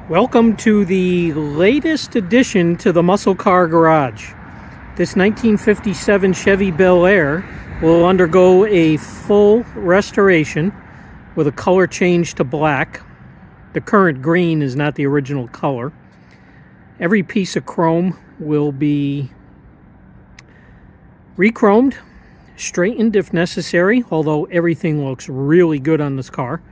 Welcome to the latest addition to the Muscle Car Garage. This 1957 Chevy Belair will undergo a full restoration with a color change to black. The current green is not the original color. Every piece of chrome will be re-chromed, straightened if necessary, although everything looks really good on this car.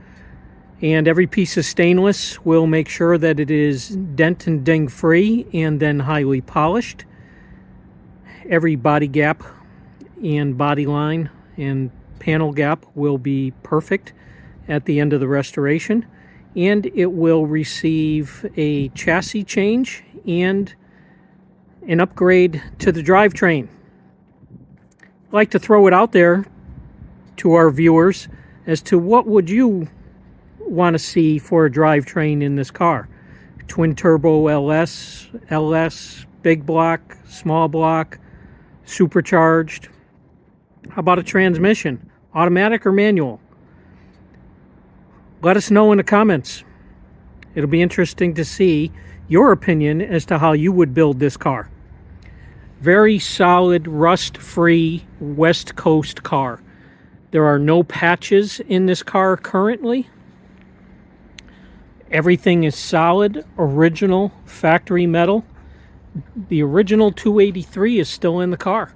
And every piece of stainless will make sure that it is dent and ding free and then highly polished. Every body gap and body line and panel gap will be perfect at the end of the restoration. And it will receive a chassis change and an upgrade to the drivetrain. I'd like to throw it out there to our viewers as to what would you want to see for a drivetrain in this car. Twin turbo LS, big block, small block, supercharged. How about a transmission, automatic or manual? Let us know in the comments. It'll be interesting to see your opinion as to how you would build this car. Very solid, rust-free West Coast car. There are no patches in this car currently. Everything is solid, original, factory metal. The original 283 is still in the car.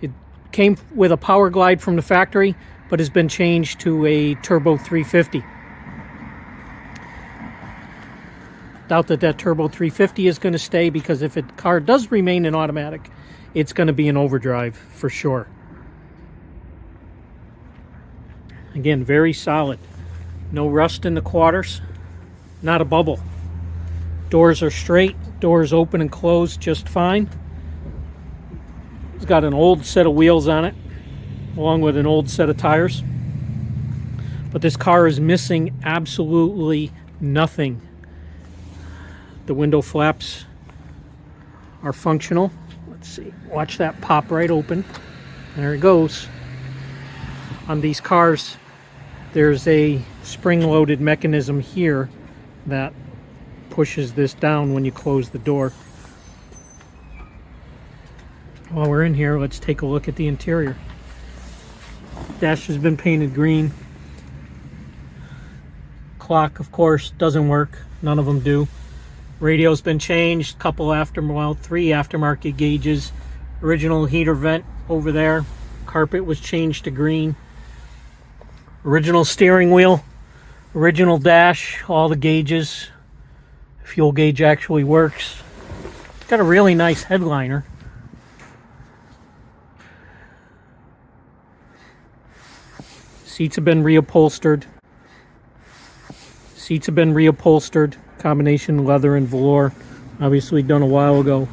It came with a power glide from the factory, but has been changed to a turbo 350. Doubt that turbo 350 is going to stay, because if the car does remain in automatic, it's going to be an overdrive for sure. Again, very solid. No rust in the quarters. Not a bubble. Doors are straight. Doors open and close just fine. It's got an old set of wheels on it, along with an old set of tires. But this car is missing absolutely nothing. The window flaps are functional. Let's see. Watch that pop right open. There it goes. On these cars, there's a spring-loaded mechanism here that pushes this down when you close the door. While we're in here, let's take a look at the interior. Dash has been painted green. Clock, of course, doesn't work. None of them do. Radio's been changed. Three aftermarket gauges. Original heater vent over there. Carpet was changed to green. Original steering wheel, original dash, all the gauges. Fuel gauge actually works. It's got a really nice headliner. Seats have been reupholstered. Combination leather and velour. Obviously done a while ago.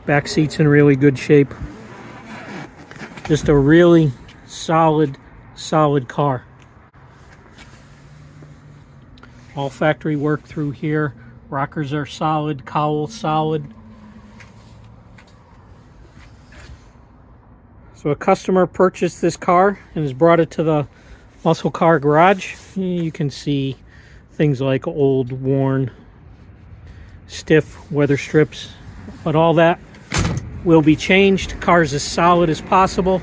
Back seats in really good shape. Just a really solid car. All factory work through here. Rockers are solid, cowl solid. So a customer purchased this car and has brought it to the Muscle Car Garage. You can see things like old, worn, stiff weather strips, but all that will be changed. Car's as solid as possible.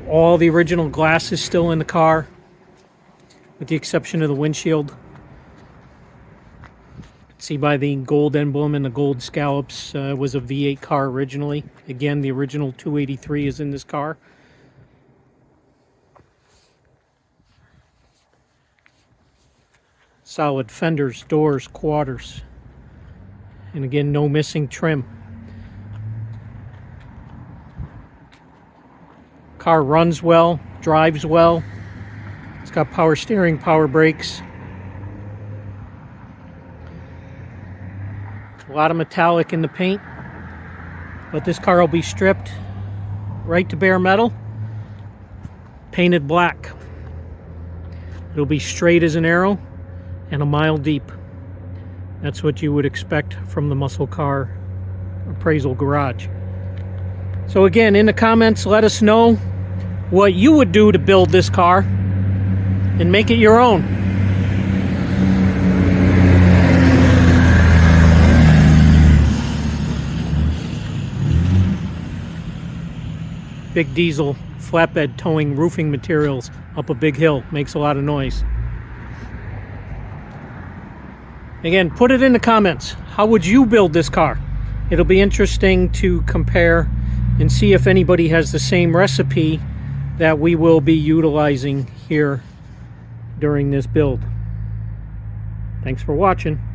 All the original glass is still in the car, with the exception of the windshield. See by the gold emblem and the gold scallops, was a V8 car originally. Again, the original 283 is in this car. Solid fenders, doors, quarters. And again, no missing trim. Car runs well, drives well. It's got power steering, power brakes. A lot of metallic in the paint, but this car will be stripped right to bare metal, painted black. It'll be straight as an arrow and a mile deep. That's what you would expect from the Muscle Car Appraisal Garage. So again, in the comments, let us know what you would do to build this car and make it your own. big diesel flatbed towing roofing materials up a big hill. Makes a lot of noise. Again, put it in the comments. How would you build this car? It'll be interesting to compare and see if anybody has the same recipe that we will be utilizing here during this build. Thanks for watching.